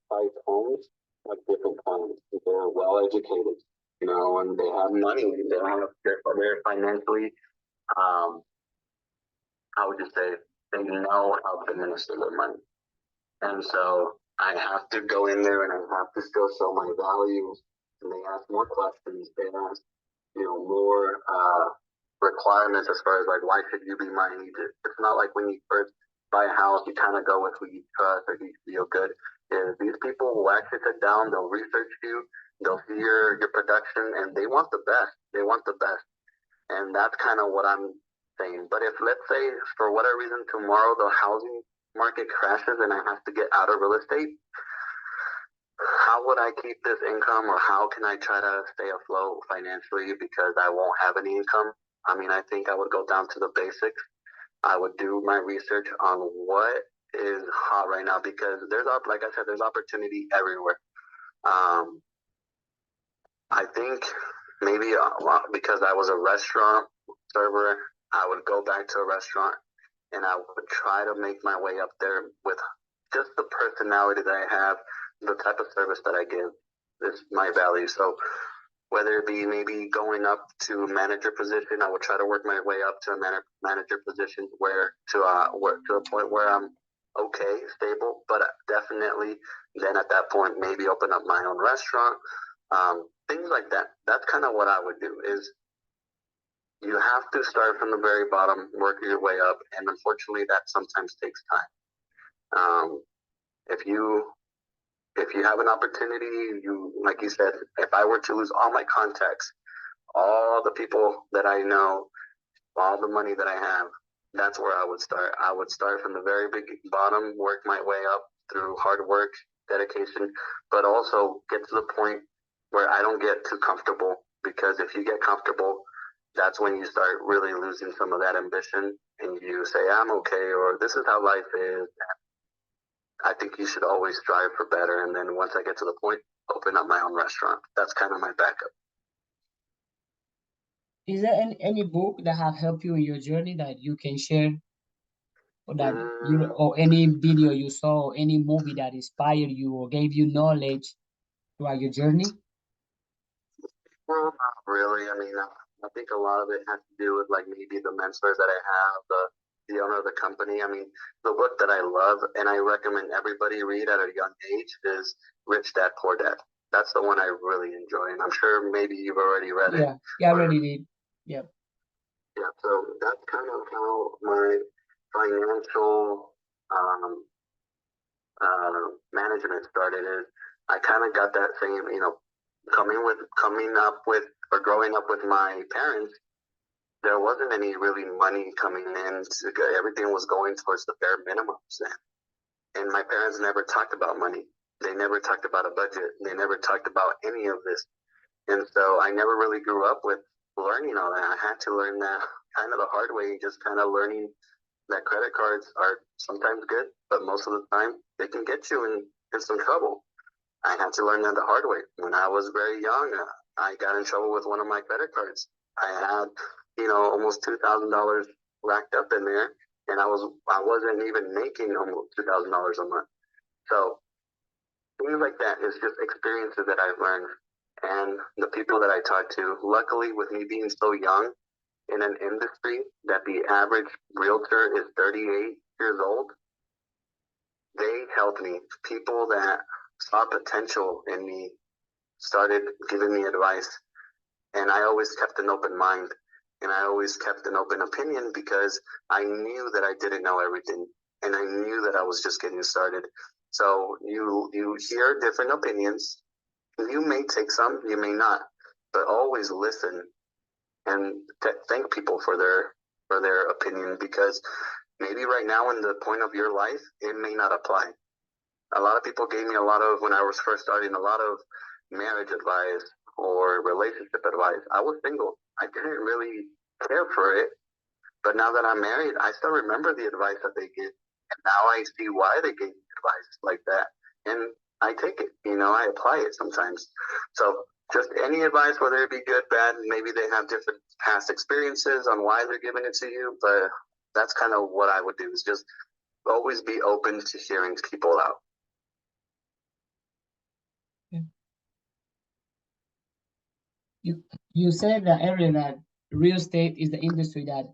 price homes have different kinds. They're well educated, and they have money. They're financially, um, how would you say, they know how to administer their money. And so I have to go in there and I have to still show my values. And they ask more questions. They ask, more requirements as far as like, why should you be my agent? It's not like when you first buy a house, you kind of go with who you trust or who you feel good. Is these people will actually sit down, they'll research you, they'll see your production, and they want the best. They want the best. And that's kind of what I'm saying. But if, let's say, for whatever reason, tomorrow the housing market crashes and I have to get out of real estate, how would I keep this income, or how can I try to stay afloat financially because I won't have any income? I mean, I think I would go down to the basics. I would do my research on what is hot right now because like I said, there's opportunity everywhere. I think maybe because I was a restaurant server, I would go back to a restaurant and I would try to make my way up there with just the personality that I have, the type of service that I give is my value. So whether it be maybe going up to manager position, I would try to work my way up to a manager position where to a point where I'm okay, stable, but definitely then at that point maybe open up my own restaurant, things like that. That's kind of what I would do. Is you have to start from the very bottom, work your way up, and unfortunately that sometimes takes time. If you have an opportunity, like you said, if I were to lose all my contacts, all the people that I know, all the money that I have, that's where I would start. I would start from the very big bottom, work my way up through hard work, dedication, but also get to the point where I don't get too comfortable, because if you get comfortable, that's when you start really losing some of that ambition and you say, I'm okay, or this is how life is. I think you should always strive for better. And then once I get to the point, open up my own restaurant. That's kind of my backup. Is there any book that have helped you in your journey that you can share, or that you, Mm, or any video you saw, or any movie that inspired you or gave you knowledge throughout your journey? well, not really. I mean, I think a lot of it has to do with like maybe the mentors that I have, the owner of the company. I mean, the book that I love and I recommend everybody read at a young age is Rich Dad Poor Dad. That's the one I really enjoy, and I'm sure maybe you've already read it. Yeah, I Or already did. Yep. yeah, so that's kind of how my financial um, management started. Is I kind of got that same, coming up with or growing up with my parents. There wasn't any really money coming in. Everything was going towards the bare minimums, and my parents never talked about money. They never talked about a budget. They never talked about any of this, and so I never really grew up with learning all that. I had to learn that kind of the hard way, just kind of learning that credit cards are sometimes good, but most of the time they can get you in some trouble. I had to learn that the hard way. When I was very young, I got in trouble with one of my credit cards. I had, almost $2,000 racked up in there, and I wasn't even making almost $2,000 a month. So things like that is just experiences that I've learned, and the people that I talk to. Luckily, with me being so young in an industry that the average realtor is 38 years old, they helped me. People that saw potential in me started giving me advice, and I always kept an open mind and I always kept an open opinion because I knew that I didn't know everything and I knew that I was just getting started. So you hear different opinions. You may take some, you may not, but always listen and thank people for their opinion, because maybe right now in the point of your life it may not apply. A lot of people gave me a lot of, when I was first starting, a lot of marriage advice or relationship advice. I was single. I didn't really care for it. But now that I'm married, I still remember the advice that they gave. And now I see why they gave me advice like that. And I take it, I apply it sometimes. So just any advice, whether it be good, bad, maybe they have different past experiences on why they're giving it to you. But that's kind of what I would do, is just always be open to hearing people out. You said that earlier that real estate is the industry that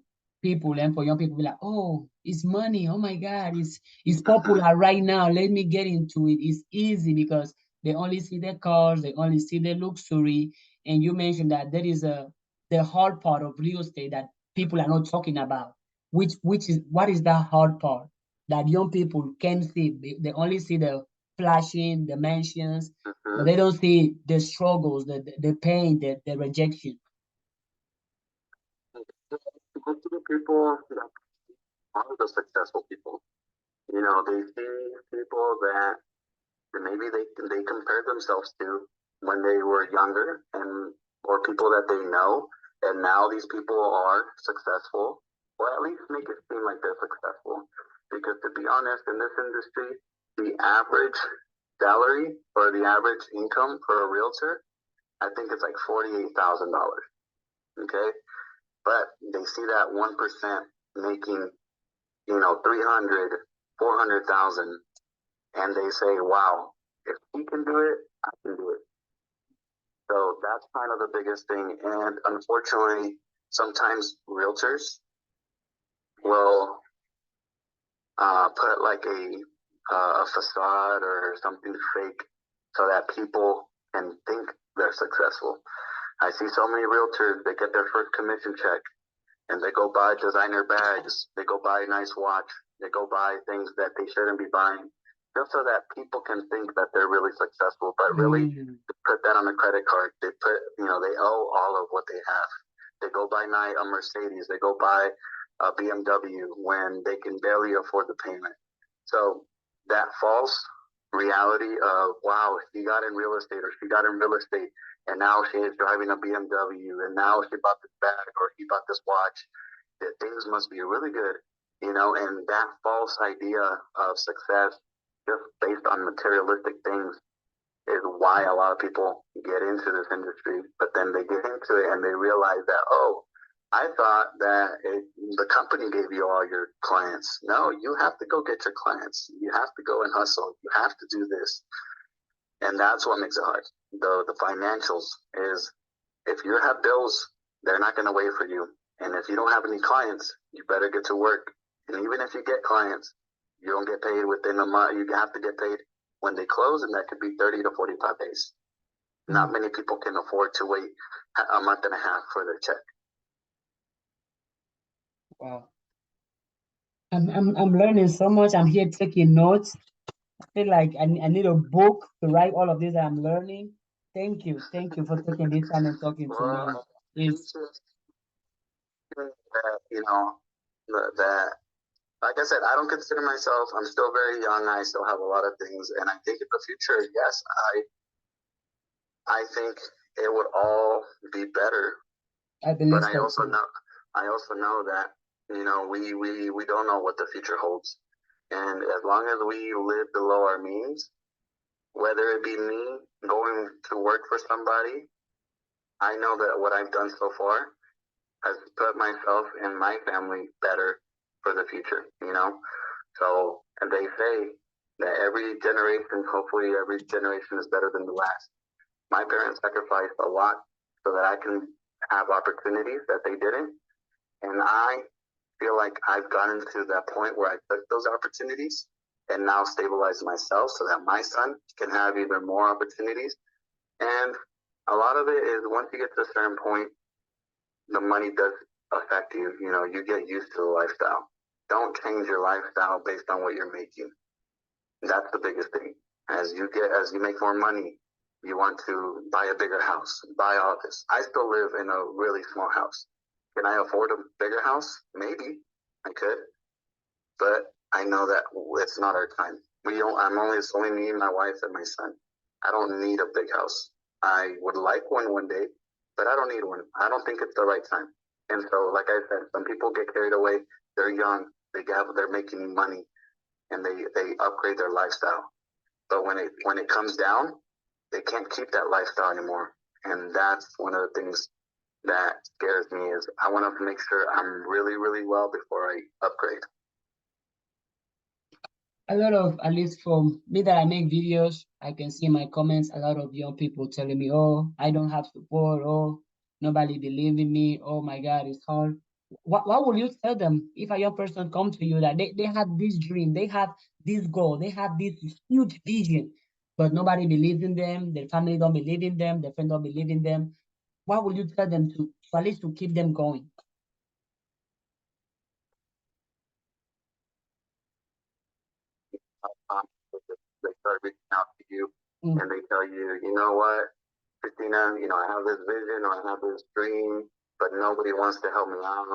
people and for young people be like, oh, it's money. Oh my God, it's Mhm. popular right now. Let me get into it. It's easy because they only see the cars, they only see the luxury. And you mentioned that there is the hard part of real estate that people are not talking about. Which is what is that hard part that young people can see? They only see the flashing, the mansions, but Mhm. they don't see the struggles, the pain, the rejection. Most of the people that are the successful people, they see people that maybe they compare themselves to when they were younger, and or people that they know, and now these people are successful, or at least make it seem like they're successful. Because to be honest, in this industry, the average salary or the average income for a realtor, I think it's like $48,000. Okay, but they see that 1% making 300, 400,000, and they say, wow, if he can do it, I can do it. So that's kind of the biggest thing. And unfortunately, sometimes realtors will put like a facade or something fake so that people can think they're successful. I see so many realtors, they get their first commission check and they go buy designer bags, they go buy a nice watch, they go buy things that they shouldn't be buying, just so that people can think that they're really successful. But really, Mm. they put that on a credit card. They put, they owe all of what they have. They go buy a Mercedes, they go buy a BMW when they can barely afford the payment. So that false reality of, wow, he got in real estate or she got in real estate and now she is driving a BMW, and now she bought this bag or he bought this watch, that things must be really good, and that false idea of success just based on materialistic things is why a lot of people get into this industry. But then they get into it and they realize that, oh, I thought that the company gave you all your clients. No, you have to go get your clients. You have to go and hustle. You have to do this. And that's what makes it hard. The financials is, if you have bills, they're not going to wait for you. And if you don't have any clients, you better get to work. And even if you get clients, you don't get paid within a month. You have to get paid when they close, and that could be 30 to 45 days. Not Mm. many people can afford to wait a month and a half for their check. Wow. I'm learning so much. I'm here taking notes. I feel like I need a book to write all of this that I'm learning. Thank you. Thank you for taking this time and talking to me. Well, It's that, that like I said, I don't consider myself. I'm still very young. I still have a lot of things, and I think in the future, yes, I think it would all be better. I But believe so too. I also know that we don't know what the future holds, and as long as we live below our means, whether it be me going to work for somebody, I know that what I've done so far has put myself and my family better for the future. So, and they say that every generation, hopefully every generation is better than the last. My parents sacrificed a lot so that I can have opportunities that they didn't. And I feel like I've gotten to that point where I took those opportunities and now stabilize myself so that my son can have even more opportunities. And a lot of it is once you get to a certain point, the money does affect you. You get used to the lifestyle. Don't change your lifestyle based on what you're making. That's the biggest thing. As you make more money, you want to buy a bigger house, buy all this. I still live in a really small house. Can I afford a bigger house? Maybe I could, but I know that it's not our time. We don't. It's only me, my wife, and my son. I don't need a big house. I would like one day, but I don't need one. I don't think it's the right time. And so, like I said, some people get carried away. They're young. They're making money, and they upgrade their lifestyle. But when it comes down, they can't keep that lifestyle anymore. And that's one of the things that scares me is I want to make sure I'm really, really well before I upgrade. A lot of, at least from me that I make videos, I can see in my comments a lot of young people telling me, oh, I don't have support, oh, nobody believe in me, oh my God, it's hard. What will you tell them if a young person come to you that they have this dream, they have this goal, they have this huge vision, but nobody believes in them, their family don't believe in them, their friends don't believe in them. What will you tell them to at least to keep them going? Um, they start reaching out to you Mm, and they tell you, you know what, Christina, I have this vision or I have this dream, but nobody wants to help me out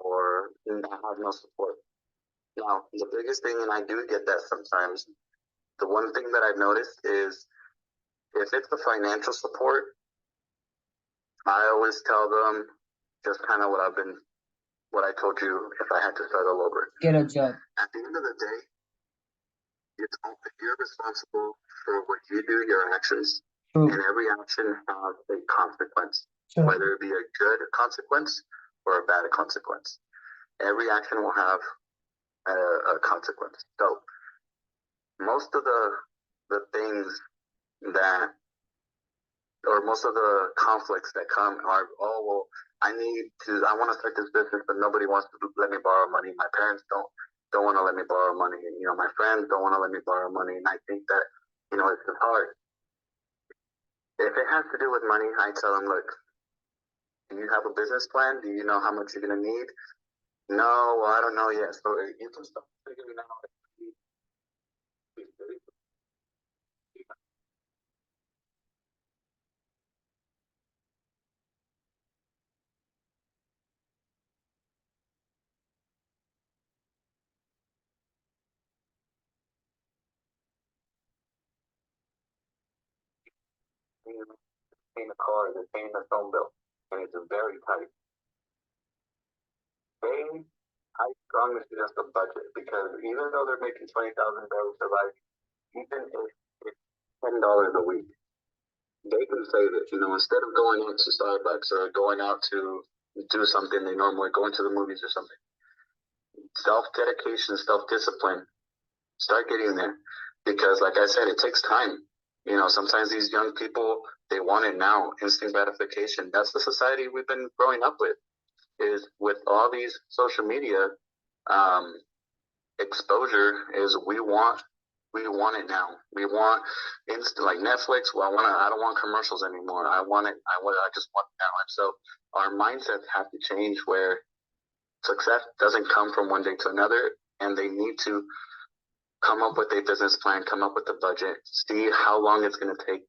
or I have no support. Now, the biggest thing, and I do get that sometimes, the one thing that I've noticed is if it's the financial support, I always tell them just kind of what I told you if I had to start all over. get a job. At the end of the day, you're responsible for what you do, your actions, and True, every action has a consequence, true. whether it be a good consequence or a bad consequence. Every action will have a consequence. So most of the things that or most of the conflicts that come are, oh well, I want to start this business, but nobody wants to let me borrow money. My parents don't want to let me borrow money, and my friends don't want to let me borrow money, and I think that it's just hard. If it has to do with money, I tell them, look, do you have a business plan? Do you know how much you're gonna need? No, well, I don't know yet. So you can start figuring out. Paying the car, they're paying the phone bill, and it's very tight. They, I strongly suggest a budget because even though they're making $20,000 a life, even if it's $10 a week, they can save it. Instead of going out to Starbucks or going out to do something they normally go into the movies or something. Self dedication, self discipline. Start getting there because, like I said, it takes time. Sometimes these young people they want it now, instant gratification. That's the society we've been growing up with. Is with all these social media um, exposure is we want it now. We want instant like Netflix. Well, I don't want commercials anymore. I want it. I just want it now. And so our mindsets have to change where success doesn't come from one day to another, and they need to come up with a business plan, come up with a budget, see how long it's going to take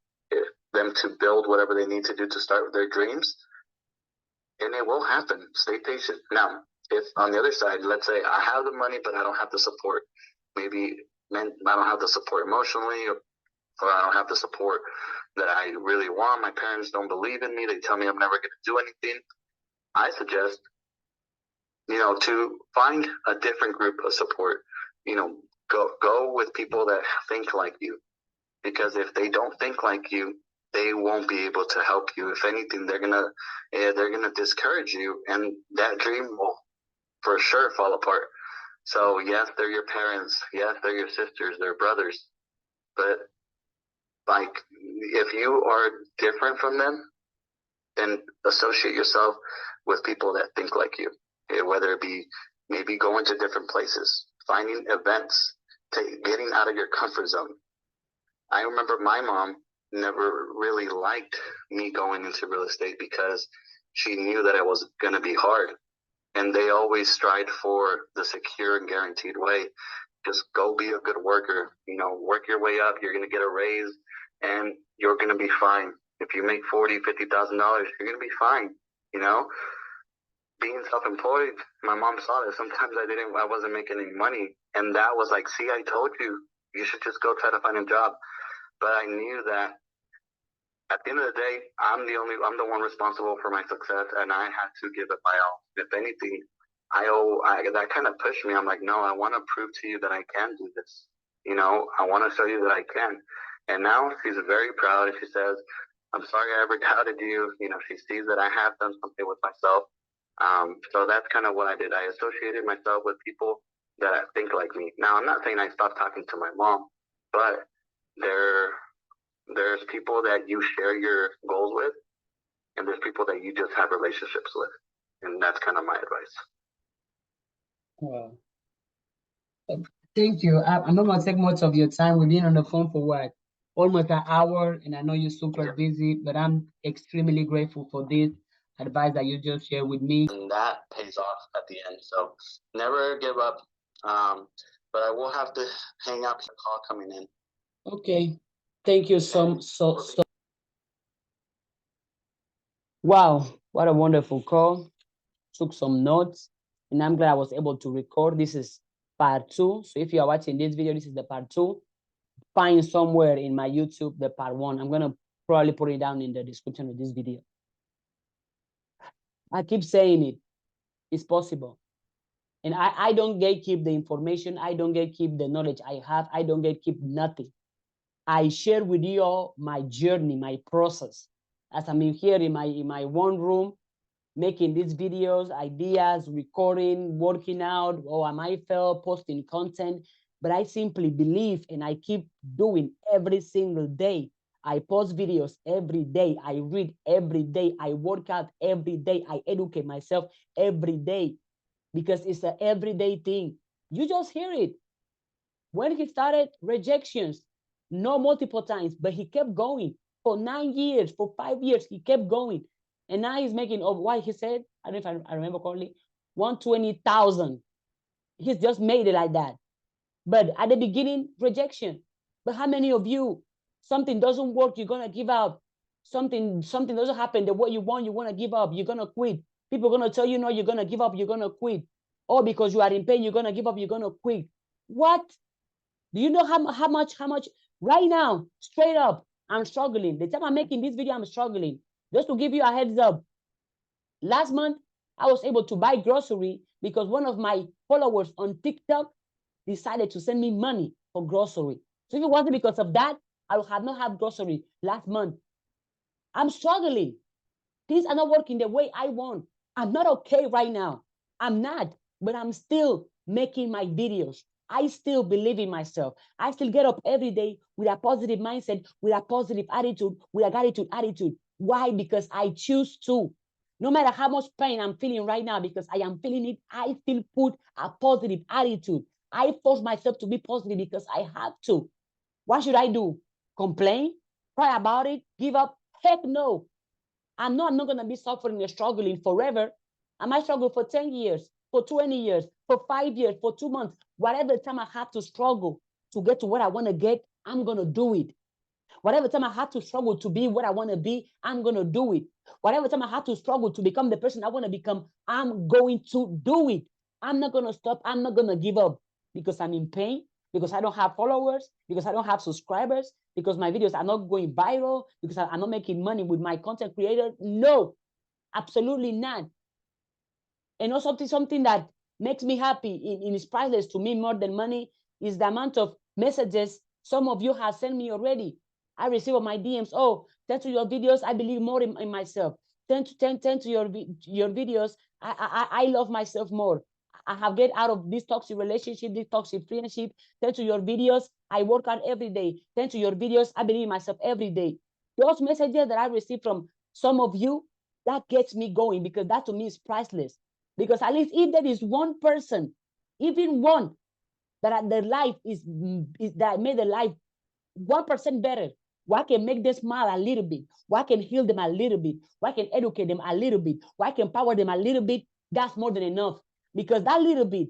them to build whatever they need to do to start their dreams, and it will happen. Stay patient. Now, if on the other side, let's say I have the money, but I don't have the support, maybe I don't have the support emotionally, or I don't have the support that I really want. My parents don't believe in me. They tell me I'm never going to do anything. I suggest, to find a different group of support. Go with people that think like you, because if they don't think like you, they won't be able to help you. If anything, they're gonna discourage you, and that dream will for sure fall apart. So yes, they're your parents. Yes, they're your sisters, they're brothers. But like, if you are different from them, then associate yourself with people that think like you. Whether it be maybe going to different places, finding events, getting out of your comfort zone. I remember my mom never really liked me going into real estate because she knew that it was going to be hard. And they always strive for the secure and guaranteed way. Just go be a good worker, work your way up. You're going to get a raise and you're going to be fine. If you make $40,000, $50,000, you're going to be fine. You know, being self-employed, my mom saw that sometimes I wasn't making any money. And that was like, see, I told you, you should just go try to find a job. But I knew that at the end of the day, I'm the one responsible for my success, and I had to give it my all. If anything, that kind of pushed me. I'm like, no, I want to prove to you that I can do this. I want to show you that I can. And now she's very proud. She says, I'm sorry I ever doubted you. She sees that I have done something with myself. So that's kind of what I did. I associated myself with people that think like me. Now, I'm not saying I stopped talking to my mom, but there's people that you share your goals with, and there's people that you just have relationships with, and that's kind of my advice. Wow. Thank you. I'm not gonna take much of your time. We've been on the phone for what? Almost an hour, and I know you're super busy, but I'm extremely grateful for this advice that you just shared with me. And that pays off at the end. So never give up. But I will have to hang up. A call coming in. Okay. Thank you so. Wow, what a wonderful call. Took some notes, and I'm glad I was able to record. This is part 2. So if you are watching this video, this is the part 2. Find somewhere in my YouTube the part 1. I'm gonna probably put it down in the description of this video. I keep saying it. It's possible. And I don't gatekeep the information. I don't gatekeep the knowledge I have. I don't gatekeep nothing. I share with you all my journey, my process. As I'm in here in my one room, making these videos, ideas, recording, working out, or am I fell posting content? But I simply believe and I keep doing every single day. I post videos every day. I read every day. I work out every day. I educate myself every day because it's an everyday thing. You just hear it. When he started, rejections, no multiple times, but he kept going for 9 years, for 5 years, he kept going. And now he's making, why he said, I don't know if I remember correctly, 120,000. He's just made it like that. But at the beginning, rejection. But how many of you, something doesn't work, you're gonna give up. Something doesn't happen the way you want to give up, you're gonna quit. People are gonna tell you no, you're gonna give up, you're gonna quit. Or because you are in pain, you're gonna give up, you're gonna quit. What? Do you know how much right now, straight up, I'm struggling. The time I'm making this video, I'm struggling. Just to give you a heads up, last month, I was able to buy grocery because one of my followers on TikTok decided to send me money for grocery. So if it wasn't because of that, I would have not had grocery last month. I'm struggling. Things are not working the way I want. I'm not okay right now. I'm not, but I'm still making my videos. I still believe in myself. I still get up every day with a positive mindset, with a positive attitude, with a gratitude attitude. Why? Because I choose to. No matter how much pain I'm feeling right now, because I am feeling it, I still put a positive attitude. I force myself to be positive because I have to. What should I do? Complain? Cry about it? Give up? Heck no. I'm not going to be suffering and struggling forever. I might struggle for 10 years, for 20 years, for 5 years, for 2 months. Whatever time I have to struggle to get to what I want to get, I'm going to do it. Whatever time I have to struggle to be what I want to be, I'm going to do it. Whatever time I have to struggle to become the person I want to become, I'm going to do it. I'm not going to stop. I'm not going to give up because I'm in pain, because I don't have followers, because I don't have subscribers, because my videos are not going viral, because I'm not making money with my content creator. No, absolutely not. And also something that makes me happy and is priceless to me more than money is the amount of messages some of you have sent me already. I receive on my DMs, oh, thanks to your videos, I believe more in myself. Thanks to your videos, I love myself more. I have get out of this toxic relationship, this toxic friendship. Thanks to your videos, I work out every day. Thanks to your videos, I believe in myself every day. Those messages that I receive from some of you, that gets me going because that to me is priceless. Because at least if there is one person, even one, that their life is that made their life 1% better, what can make them smile a little bit, what can heal them a little bit, what can educate them a little bit, what can empower them a little bit, that's more than enough. Because that little bit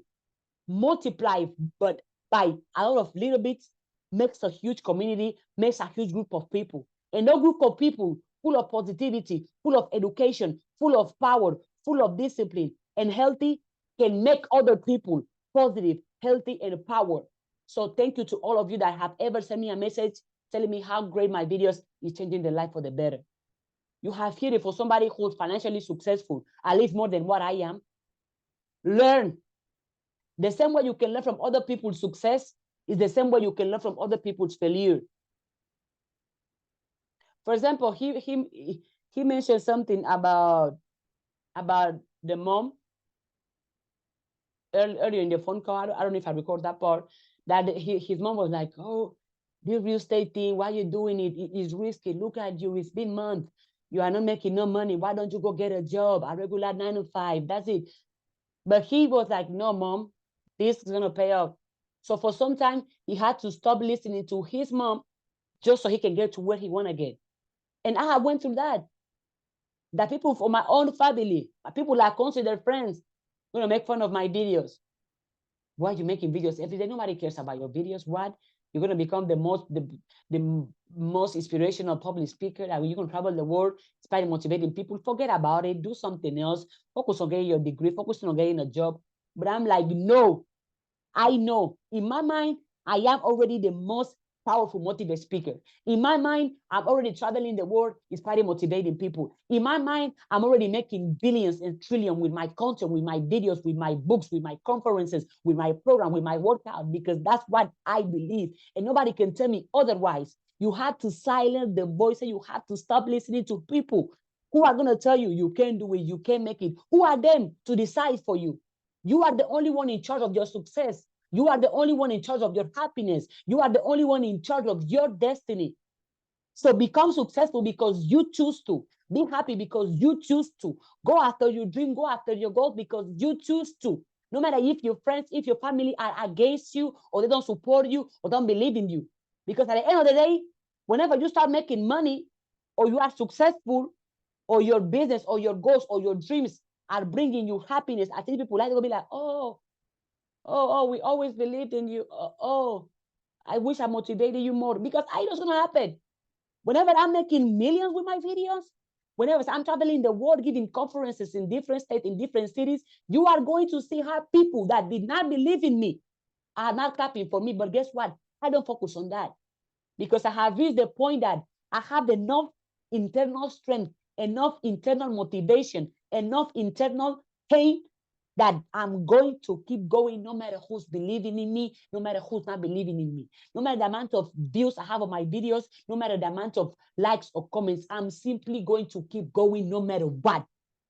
multiplied, but by a lot of little bits, makes a huge community, makes a huge group of people. And no group of people full of positivity, full of education, full of power, full of discipline, and healthy can make other people positive, healthy, and empowered. So thank you to all of you that have ever sent me a message telling me how great my videos is changing their life for the better. You have heard it for somebody who's financially successful, at least more than what I am. Learn. The same way you can learn from other people's success is the same way you can learn from other people's failure. For example, he mentioned something about the mom. earlier in the phone call, I don't know if I record that part, that his mom was like, oh, this real estate thing, why you doing it? It is risky. Look at you. It's been months. You are not making no money. Why don't you go get a job, a regular 9 to 5? That's it. But he was like, no, mom, this is going to pay off. So for some time, he had to stop listening to his mom just so he can get to where he want to get. And I went through that. That people from my own family, people I consider friends, make fun of my videos. Why are you making videos every day? Nobody cares about your videos. What? You're gonna become the most inspirational public speaker. That you can travel the world, inspiring, motivating people. Forget about it. Do something else. Focus on getting your degree. Focus on getting a job. But I'm like, no, I know in my mind, I am already the most powerful motivated speaker. In my mind, I'm already traveling the world, inspiring, motivating people. In my mind, I'm already making billions and trillions with my content, with my videos, with my books, with my conferences, with my program, with my workout, because that's what I believe. And nobody can tell me otherwise. You have to silence the voice and you have to stop listening to people who are going to tell you you can't do it, you can't make it. Who are them to decide for you? You are the only one in charge of your success. You are the only one in charge of your happiness. You are the only one in charge of your destiny. So become successful because you choose to. Be happy because you choose to. Go after your dream, go after your goals because you choose to. No matter if your friends, if your family are against you or they don't support you or don't believe in you. Because at the end of the day, whenever you start making money or you are successful or your business or your goals or your dreams are bringing you happiness, I think people like to be like, we always believed in you. I wish I motivated you more because I know it's gonna happen. Whenever I'm making millions with my videos, whenever I'm traveling the world giving conferences in different states, in different cities, you are going to see how people that did not believe in me are not clapping for me. But guess what? I don't focus on that because I have reached the point that I have enough internal strength, enough internal motivation, enough internal pain that I'm going to keep going no matter who's believing in me, no matter who's not believing in me. No matter the amount of views I have on my videos, no matter the amount of likes or comments, I'm simply going to keep going no matter what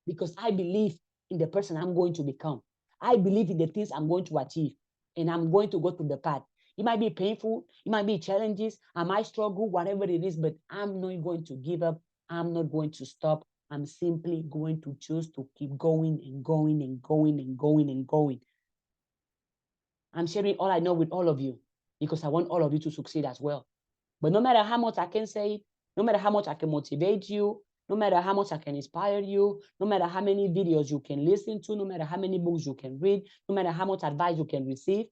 because I believe in the person I'm going to become. I believe in the things I'm going to achieve and I'm going to go through the path. It might be painful, it might be challenges, I might struggle, whatever it is, but I'm not going to give up. I'm not going to stop. I'm simply going to choose to keep going and going and going and going and going. I'm sharing all I know with all of you because I want all of you to succeed as well. But no matter how much I can say, no matter how much I can motivate you, no matter how much I can inspire you, no matter how many videos you can listen to, no matter how many books you can read, no matter how much advice you can receive,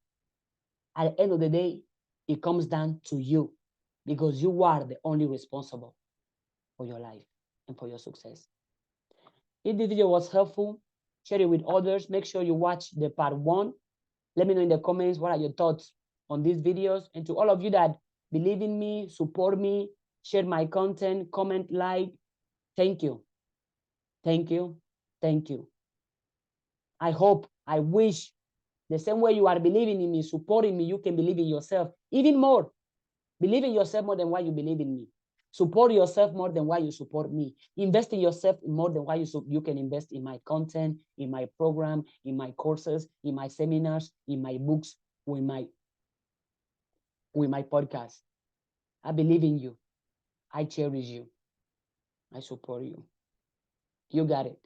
at the end of the day, it comes down to you because you are the only responsible for your life and for your success. If the video was helpful, share it with others. Make sure you watch the part 1. Let me know in the comments what are your thoughts on these videos. And to all of you that believe in me, support me, share my content, comment, like, thank you. Thank you. Thank you. I hope, I wish the same way you are believing in me, supporting me, you can believe in yourself even more. Believe in yourself more than why you believe in me. Support yourself more than why you support me. Invest in yourself more than why you can invest in my content, in my program, in my courses, in my seminars, in my books, with my podcast. I believe in you. I cherish you. I support you. You got it.